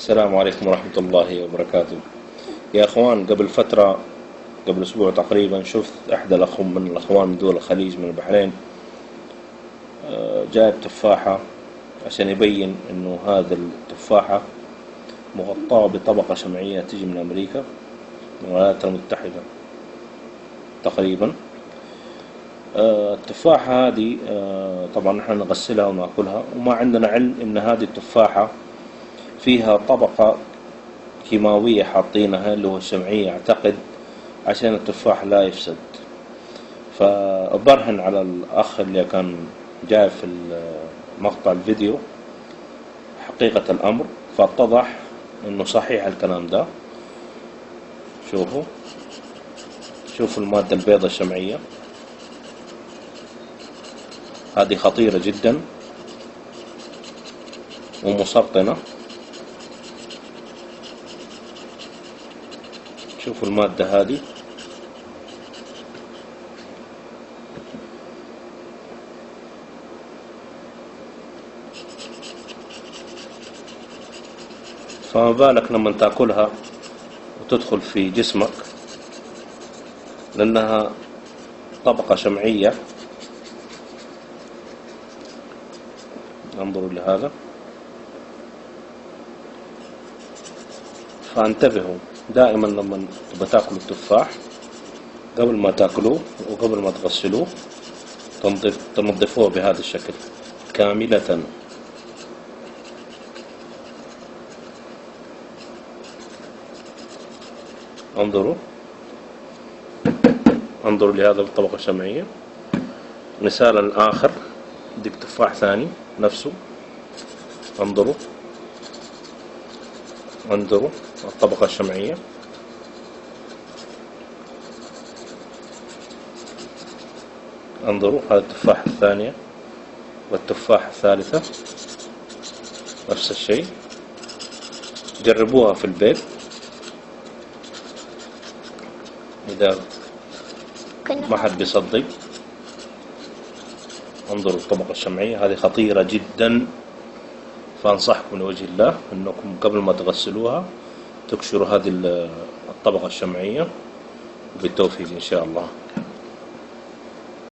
السلام عليكم ورحمة الله وبركاته. يا أخوان، قبل فترة، قبل أسبوع تقريبا، شفت أحد من الأخوان من دول الخليج من البحرين جايب تفاحة عشان يبين إنه هذا التفاحة مغطاة بطبقة شمعية تجي من أمريكا، من الولايات المتحدة تقريبا. التفاحة هذه طبعا نحن نغسلها ونأكلها، وما عندنا علم إن هذه التفاحة فيها طبقة كيماوية حاطينها اللي هو الشمعية، أعتقد عشان التفاح لا يفسد. فبرهن على الأخ اللي كان جاي في مقطع الفيديو حقيقة الأمر، فاتضح إنه صحيح الكلام ده. شوفوا المادة البيضاء الشمعية هذه خطيرة جدا ومسرطنة. شوفوا المادة هذه، فما بالك لما تاكلها وتدخل في جسمك، لأنها طبقة شمعية. انظروا لهذا، فانتبهوا دائما لما تاكلوا التفاح، قبل ما تاكلوه وقبل ما تغسلوه تنظفوه بهذا الشكل كاملة. انظروا لهذا الطبقة الشمعية. مثالا آخر، ديك تفاح ثاني نفسه، انظروا الطبقة الشمعية. انظروا هذا التفاح الثانية والتفاح الثالثة نفس الشيء. جربوها في البيت إذا ما حد بيصدق. انظروا الطبقة الشمعية هذه خطيرة جدا، فأنصحكم لوجه الله أنكم قبل ما تغسلوها تكشروا هذه الطبقة الشمعية، وبالتوفيق إن شاء الله.